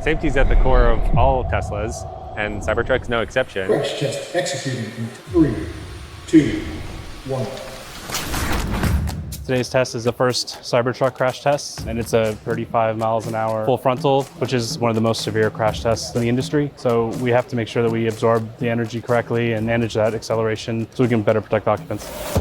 Safety is at the core of all Teslas, and Cybertruck's no exception. Crash test executing in 3, 2, 1. Today's test is the first Cybertruck crash test, and it's a 35 miles an hour full frontal, which is one of the most severe crash tests in the industry. So we have to make sure that we absorb the energy correctly and manage that acceleration so we can better protect occupants.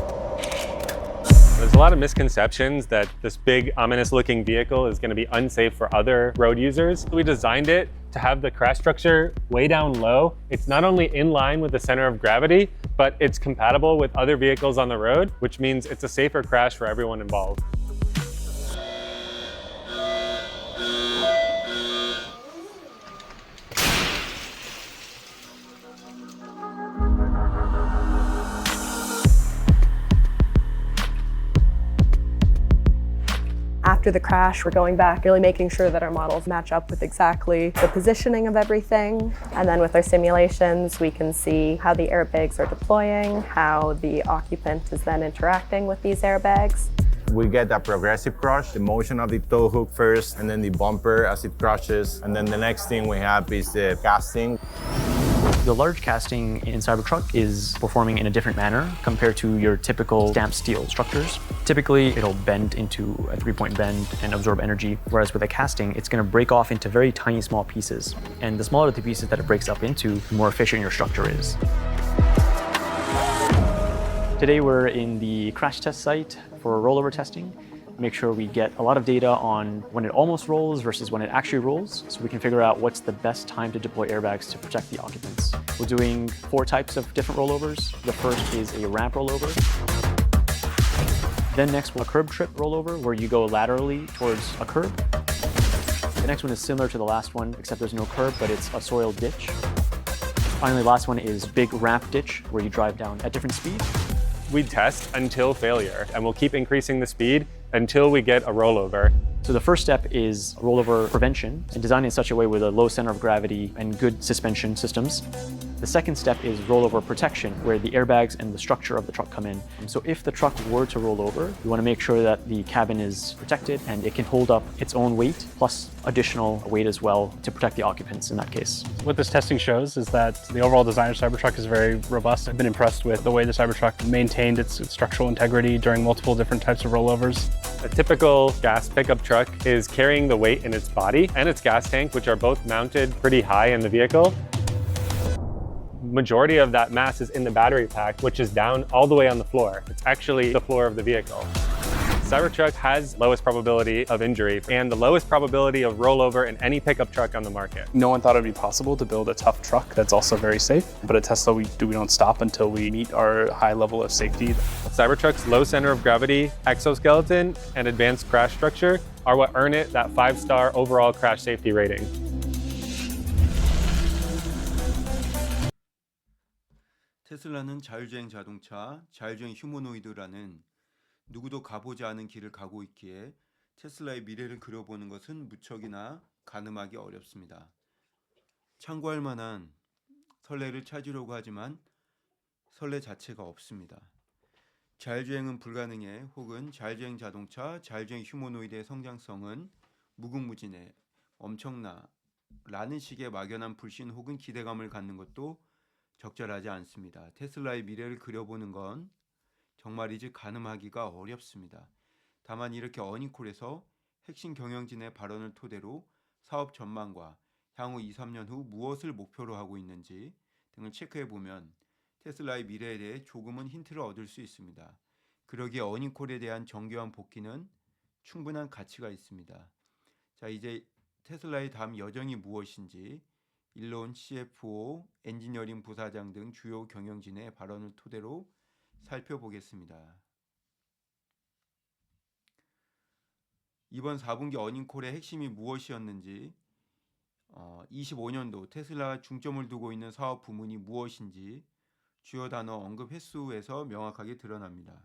There's a lot of misconceptions that this big, ominous-looking vehicle is going to be unsafe for other road users. We designed it to have the crash structure way down low. It's not only in line with the center of gravity, but it's compatible with other vehicles on the road, which means it's a safer crash for everyone involved. After the crash, we're going back, really making sure that our models match up with exactly the positioning of everything. And then with our simulations, we can see how the airbags are deploying, how the occupant is then interacting with these airbags. We get a progressive crush, the motion of the tow hook first, and then the bumper as it crushes. And then the next thing we have is the casting. The large casting in Cybertruck is performing in a different manner compared to your typical stamped steel structures. Typically, it'll bend into a 3-point bend and absorb energy, whereas with a casting, it's going to break off into very tiny, small pieces. And the smaller the pieces that it breaks up into, the more efficient your structure is. Today, we're in the crash test site for rollover testing. Make sure we get a lot of data on when it almost rolls versus when it actually rolls, so we can figure out what's the best time to deploy airbags to protect the occupants. We're doing 4 types of different rollovers. The first is a ramp rollover. Then next, a curb trip rollover, where you go laterally towards a curb. The next one is similar to the last one, except there's no curb, but it's a soil ditch. Finally, the last one is big ramp ditch, where you drive down at different speeds. We test until failure, and we'll keep increasing the speed until we get a rollover. So the first step is rollover prevention and design in such a way with a low center of gravity and good suspension systems. The second step is rollover protection, where the airbags and the structure of the truck come in. So if the truck were to roll over, we want to make sure that the cabin is protected and it can hold up its own weight, plus additional weight as well to protect the occupants in that case. What this testing shows is that the overall design of Cybertruck is very robust. I've been impressed with the way the Cybertruck maintained its structural integrity during multiple different types of rollovers. A typical gas pickup truck is carrying the weight in its body and its gas tank, which are both mounted pretty high in the vehicle. Majority of that mass is in the battery pack, which is down all the way on the floor. It's actually the floor of the vehicle. Cybertruck has lowest probability of injury and the lowest probability of rollover in any pickup truck on the market. No one thought it'd be possible to build a tough truck that's also very safe, but at Tesla we don't stop until we meet our high level of safety. Cybertruck's low center of gravity, exoskeleton, and advanced crash structure are what earn it that 5-star overall crash safety rating. 테슬라는 자율주행 자동차, 자율주행 휴머노이드라는 누구도 가보지 않은 길을 가고 있기에 테슬라의 미래를 그려보는 것은 무척이나 가늠하기 어렵습니다. 참고할 만한 선례를 찾으려고 하지만 선례 자체가 없습니다. 자율주행은 불가능해 혹은 자율주행 자동차, 자율주행 휴머노이드의 성장성은 무궁무진해 엄청나 라는 식의 막연한 불신 혹은 기대감을 갖는 것도 적절하지 않습니다. 테슬라의 미래를 그려보는 건 정말이지 가늠하기가 어렵습니다. 다만 이렇게 어닝콜에서 핵심 경영진의 발언을 토대로 사업 전망과 향후 2-3년 후 무엇을 목표로 하고 있는지 등을 체크해보면 테슬라의 미래에 대해 조금은 힌트를 얻을 수 있습니다. 그러기에 어닝콜에 대한 정교한 복귀는 충분한 가치가 있습니다. 자, 이제 테슬라의 다음 여정이 무엇인지 일론 CFO, 엔지니어링 부사장 등 주요 경영진의 발언을 토대로 살펴보겠습니다. 이번 4분기 어닝콜의 핵심이 무엇이었는지, 25년도 테슬라가 중점을 두고 있는 사업 부문이 무엇인지 주요 단어 언급 횟수에서 명확하게 드러납니다.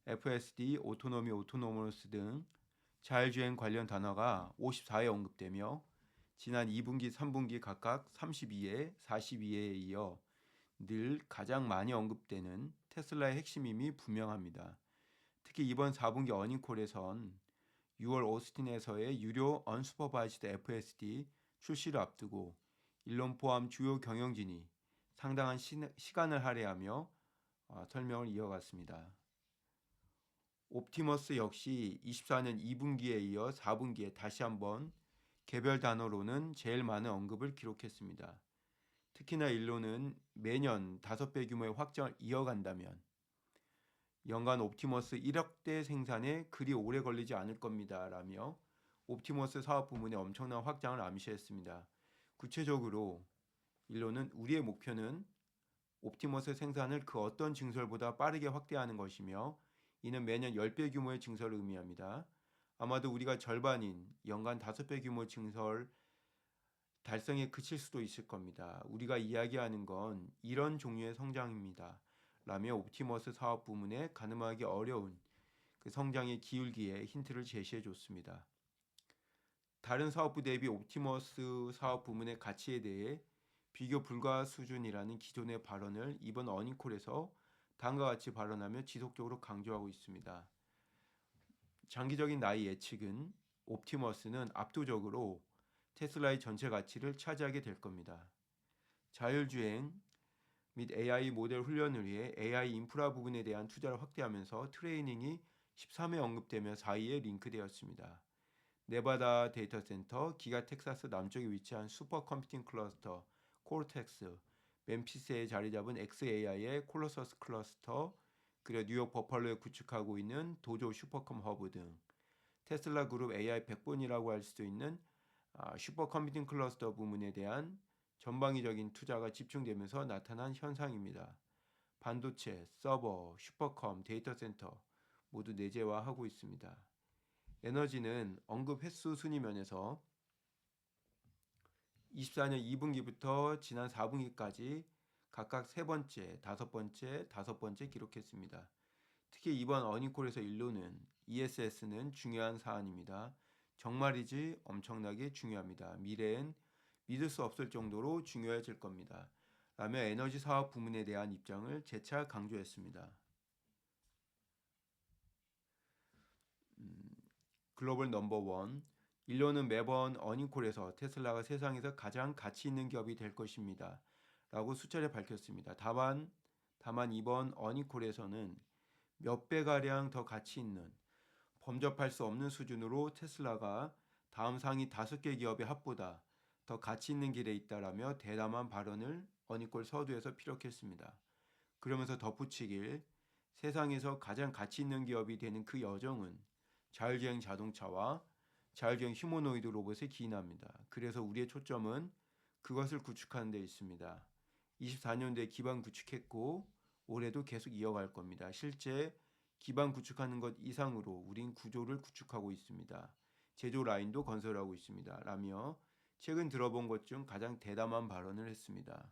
FSD, 오토노미, 오토노머스 등 자율주행 관련 단어가 54회 언급되며 지난 2분기, 3분기 각각 32회, 42회에 이어 늘 가장 많이 언급되는 테슬라의 핵심임이 분명합니다. 특히 이번 4분기 어닝콜에선 6월 오스틴에서의 유료 언슈퍼바이즈드 FSD 출시를 앞두고 일론 포함 주요 경영진이 상당한 시간을 할애하며 설명을 이어갔습니다. 옵티머스 역시 24년 2분기에 이어 4분기에 다시 한번 개별 단어로는 제일 많은 언급을 기록했습니다. 특히나 일론은 매년 5배 규모의 확장을 이어간다면 연간 옵티머스 1억 대 생산에 그리 오래 걸리지 않을 겁니다. 라며 옵티머스 사업 부문의 엄청난 확장을 암시했습니다. 구체적으로 일론은 우리의 목표는 옵티머스 생산을 그 어떤 증설보다 빠르게 확대하는 것이며 이는 매년 10배 규모의 증설을 의미합니다. 아마도 우리가 절반인 연간 5배 규모 증설 달성에 그칠 수도 있을 겁니다. 우리가 이야기하는 건 이런 종류의 성장입니다. 라며 옵티머스 사업 부문에 가늠하기 어려운 그 성장의 기울기에 힌트를 제시해 줬습니다. 다른 사업부 대비 옵티머스 사업 부문의 가치에 대해 비교 불가 수준이라는 기존의 발언을 이번 어닝콜에서 다음과 같이 발언하며 지속적으로 강조하고 있습니다. 장기적인 나이 예측은 옵티머스는 압도적으로 테슬라의 전체 가치를 차지하게 될 겁니다. 자율주행 및 AI 모델 훈련을 위해 AI 인프라 부분에 대한 투자를 확대하면서 트레이닝이 13회 언급되며 사이에 링크되었습니다. 네바다 데이터 센터, 기가 텍사스 남쪽에 위치한 슈퍼컴퓨팅 클러스터, 코르텍스, 멤피스에 자리 잡은 XAI의 콜로서스 클러스터, 그리고 뉴욕 버팔로에 구축하고 있는 도조 슈퍼컴 허브 등 테슬라 그룹 AI 백본이라고 할 수도 있는 슈퍼컴퓨팅 클러스터 부문에 대한 전방위적인 투자가 집중되면서 나타난 현상입니다. 반도체, 서버, 슈퍼컴, 데이터 센터 모두 내재화하고 있습니다. 에너지는 언급 횟수 순위 면에서 24년 2분기부터 지난 4분기까지 각각 3번째, 5번째, 5번째 기록했습니다. 특히 이번 어닝콜에서 일론은 ESS는 중요한 사안입니다. 정말이지 엄청나게 중요합니다. 미래엔 믿을 수 없을 정도로 중요해질 겁니다. 라며 에너지 사업 부문에 대한 입장을 재차 강조했습니다. 글로벌 넘버원 일론은 매번 어닝콜에서 테슬라가 세상에서 가장 가치 있는 기업이 될 것입니다. 라고 수차례 밝혔습니다. 다만 이번 어닝콜에서는 몇 배가량 더 가치 있는 범접할 수 없는 수준으로 테슬라가 다음 상위 5개 기업의 합보다 더 가치 있는 길에 있다라며 대담한 발언을 어닝콜 서두에서 피력했습니다. 그러면서 덧붙이길 세상에서 가장 가치 있는 기업이 되는 그 여정은 자율주행 자동차와 자율주행 휴머노이드 로봇에 기인합니다. 그래서 우리의 초점은 그것을 구축하는 데 있습니다. 24년도에 기반 구축했고 올해도 계속 이어갈 겁니다. 실제 기반 구축하는 것 이상으로 우린 구조를 구축하고 있습니다. 제조 라인도 건설하고 있습니다. 라며 최근 들어본 것 중 가장 대담한 발언을 했습니다.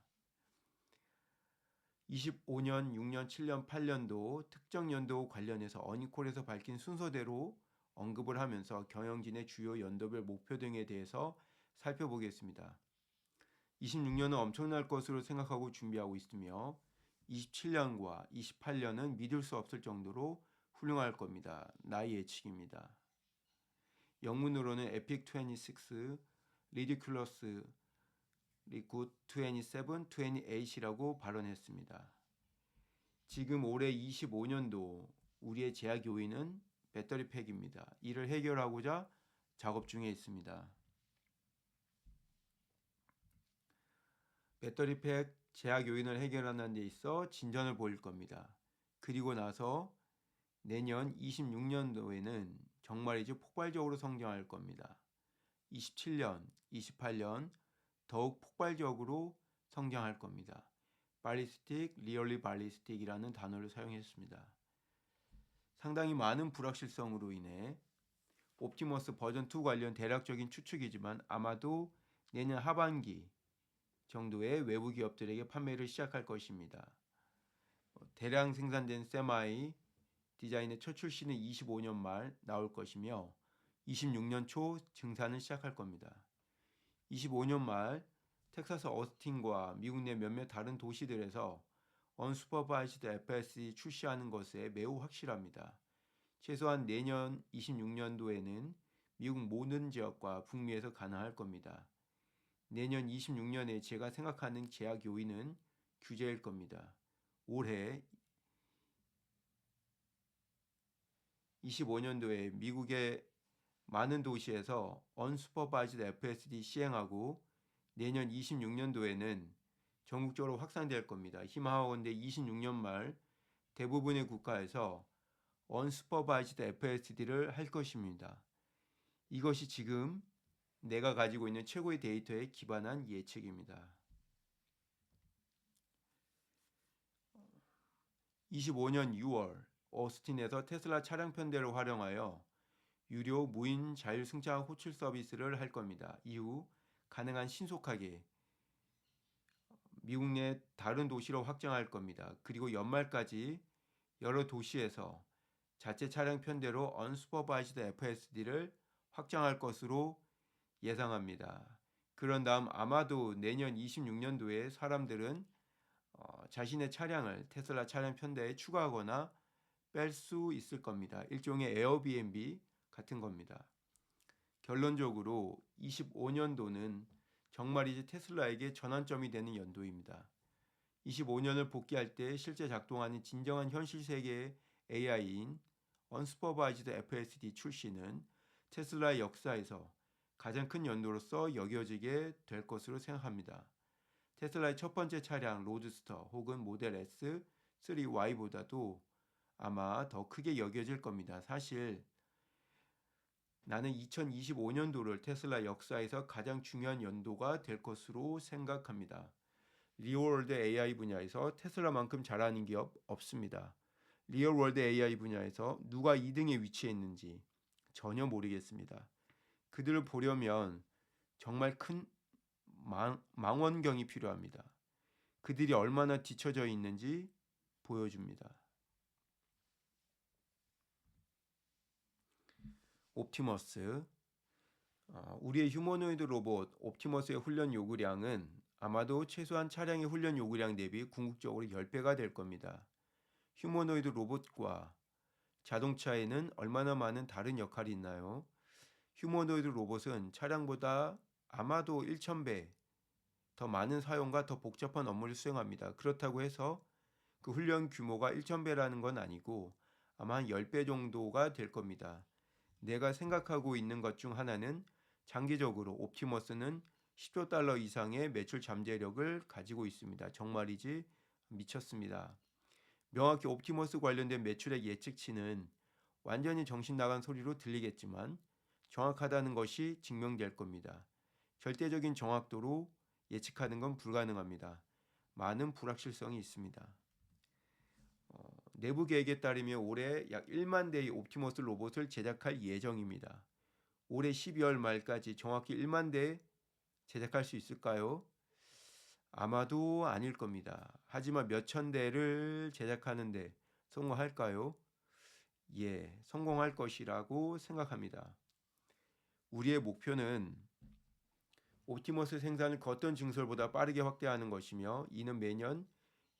25년, 6년, 7년, 8년도 특정 연도 관련해서 어닝콜에서 밝힌 순서대로 언급을 하면서 경영진의 주요 연도별 목표 등에 대해서 살펴보겠습니다. 26년은 엄청날 것으로 생각하고 준비하고 있으며 27년과 28년은 믿을 수 없을 정도로 훌륭할 겁니다. 나의 예측입니다. 영문으로는 에픽 26, 리디큘러스 리굿 27, 28이라고 발언했습니다. 지금 올해 25년도 우리의 제약 요인은 배터리 팩입니다. 이를 해결하고자 작업 중에 있습니다. 배터리 팩 제약 요인을 해결하는 데 있어 진전을 보일 겁니다. 그리고 나서 내년 26년도에는 정말이지 폭발적으로 성장할 겁니다. 27년, 28년 더욱 폭발적으로 성장할 겁니다. 발리스틱, 리얼리 발리스틱이라는 단어를 사용했습니다. 상당히 많은 불확실성으로 인해 옵티머스 버전 2 관련 대략적인 추측이지만 아마도 내년 하반기 정도의 외부 기업들에게 판매를 시작할 것입니다. 대량 생산된 세마이 디자인의 첫 출시는 25년 말 나올 것이며 26년 초 증산을 시작할 겁니다. 25년 말 텍사스 어스틴과 미국 내 몇몇 다른 도시들에서 언슈퍼바이즈드 FSD 출시하는 것에 매우 확실합니다. 최소한 내년 26년도에는 미국 모든 지역과 북미에서 가능할 겁니다. 내년 26년에 제가 생각하는 제약 요인은 규제일 겁니다. 올해 25년도에 미국의 많은 도시에서 unsupervised FSD 시행하고 내년 26년도에는 전국적으로 확산될 겁니다. 희망하건대 26년 말 대부분의 국가에서 unsupervised FSD를 할 것입니다. 이것이 지금 내가 가지고 있는 최고의 데이터에 기반한 예측입니다. 25년 6월 오스틴에서 테슬라 차량 편대를 활용하여 유료 무인 자율승차 호출 서비스를 할 겁니다. 이후 가능한 신속하게 미국 내 다른 도시로 확장할 겁니다. 그리고 연말까지 여러 도시에서 자체 차량 편대로 unsupervised FSD를 확장할 것으로 예상합니다. 그런 다음 아마도 내년 26년도에 사람들은 자신의 차량을 테슬라 차량 편대에 추가하거나 뺄 수 있을 겁니다. 일종의 에어비앤비 같은 겁니다. 결론적으로 25년도는 정말 이제 테슬라에게 전환점이 되는 연도입니다. 25년을 복귀할 때 실제 작동하는 진정한 현실 세계의 AI인 unsupervised FSD 출시는 테슬라의 역사에서 가장 큰 연도로서 여겨지게 될 것으로 생각합니다. 테슬라의 첫 번째 차량 로드스터 혹은 모델 S, 3Y보다도 아마 더 크게 여겨질 겁니다. 사실 나는 2025년도를 테슬라 역사에서 가장 중요한 연도가 될 것으로 생각합니다. 리얼월드 AI 분야에서 테슬라만큼 잘하는 기업 없습니다. 리얼월드 AI 분야에서 누가 2등에 위치했는지 전혀 모르겠습니다. 그들을 보려면 정말 큰 망원경이 필요합니다. 그들이 얼마나 뒤처져 있는지 보여줍니다. 옵티머스, 우리의 휴머노이드 로봇 옵티머스의 훈련 요구량은 아마도 최소한 차량의 훈련 요구량 대비 궁극적으로 10배가 될 겁니다. 휴머노이드 로봇과 자동차에는 얼마나 많은 다른 역할이 있나요? 휴머노이드 로봇은 차량보다 아마도 1000배 더 많은 사용과 더 복잡한 업무를 수행합니다. 그렇다고 해서 그 훈련 규모가 1000배라는 건 아니고 아마 한 10배 정도가 될 겁니다. 내가 생각하고 있는 것 중 하나는 장기적으로 옵티머스는 10조 달러 이상의 매출 잠재력을 가지고 있습니다. 정말이지 미쳤습니다. 명확히 옵티머스 관련된 매출의 예측치는 완전히 정신 나간 소리로 들리겠지만 정확하다는 것이 증명될 겁니다. 절대적인 정확도로 예측하는 건 불가능합니다. 많은 불확실성이 있습니다. 내부 계획에 따르면 올해 약 1만 대의 옵티머스 로봇을 제작할 예정입니다. 올해 12월 말까지 정확히 1만 대 제작할 수 있을까요? 아마도 아닐 겁니다. 하지만 몇천 대를 제작하는데 성공할까요? 예, 성공할 것이라고 생각합니다. 우리의 목표는 옵티머스 생산을 걷던 증설보다 빠르게 확대하는 것이며 이는 매년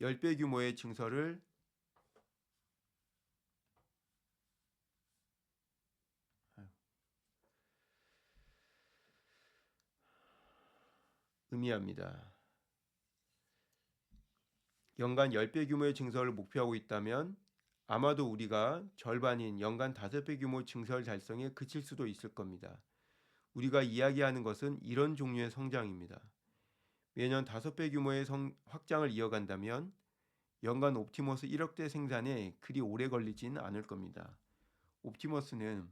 10배 규모의 증설을 의미합니다. 연간 10배 규모의 증설을 목표하고 있다면 아마도 우리가 절반인 연간 5배 규모 증설 달성에 그칠 수도 있을 겁니다. 우리가 이야기하는 것은 이런 종류의 성장입니다. 매년 5배 규모의 확장을 이어간다면 연간 옵티머스 1억 대 생산에 그리 오래 걸리진 않을 겁니다. 옵티머스는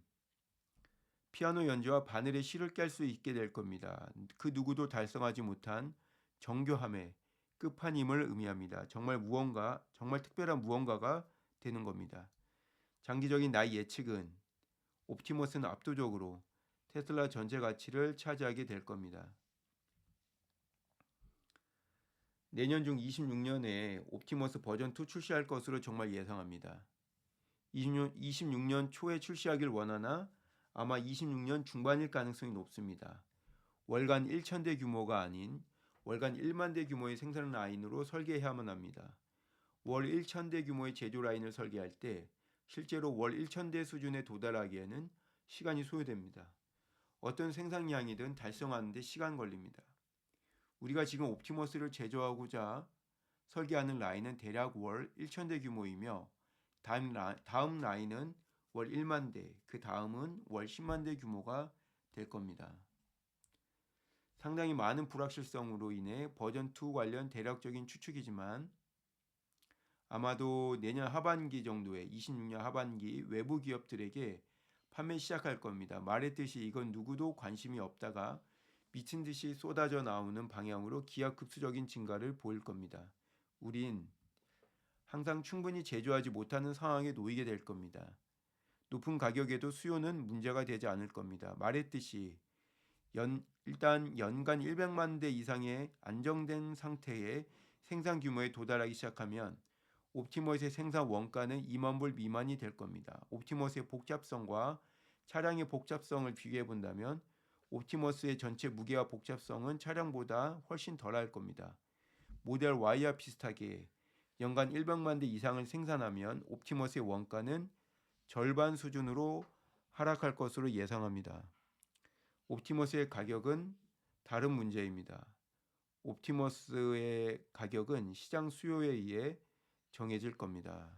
피아노 연주와 바늘에 실을 깰 수 있게 될 겁니다. 그 누구도 달성하지 못한 정교함의 끝판임을 의미합니다. 정말 특별한 무언가가 되는 겁니다. 장기적인 나의 예측은 옵티머스는 압도적으로 테슬라 전체 가치를 차지하게 될 겁니다. 내년 중 26년에 옵티머스 버전 2 출시할 것으로 정말 예상합니다. 26년 초에 출시하길 원하나 아마 26년 중반일 가능성이 높습니다. 월간 1,000대 규모가 아닌 월간 1만 대 규모의 생산 라인으로 설계해야만 합니다. 월 1,000대 규모의 제조 라인을 설계할 때 실제로 월 1,000대 수준에 도달하기에는 시간이 소요됩니다. 어떤 생산량이든 달성하는 데 시간 걸립니다. 우리가 지금 옵티머스를 제조하고자 설계하는 라인은 대략 월 1,000대 규모이며 다음 라인은 월 1만 대, 그 다음은 월 10만 대 규모가 될 겁니다. 상당히 많은 불확실성으로 인해 버전 2 관련 대략적인 추측이지만 아마도 내년 하반기 정도에 26년 하반기 외부 기업들에게 판매 시작할 겁니다. 말했듯이 이건 누구도 관심이 없다가 미친 듯이 쏟아져 나오는 방향으로 기하급수적인 증가를 보일 겁니다. 우린 항상 충분히 제조하지 못하는 상황에 놓이게 될 겁니다. 높은 가격에도 수요는 문제가 되지 않을 겁니다. 말했듯이 일단 연간 100만 대 이상의 안정된 상태의 생산 규모에 도달하기 시작하면 옵티머스의 생산 원가는 2만 불 미만이 될 겁니다. 옵티머스의 복잡성과 차량의 복잡성을 비교해 본다면 옵티머스의 전체 무게와 복잡성은 차량보다 훨씬 덜할 겁니다. 모델 Y와 비슷하게 연간 100만 대 이상을 생산하면 옵티머스의 원가는 절반 수준으로 하락할 것으로 예상합니다. 옵티머스의 가격은 다른 문제입니다. 옵티머스의 가격은 시장 수요에 의해 정해질 겁니다.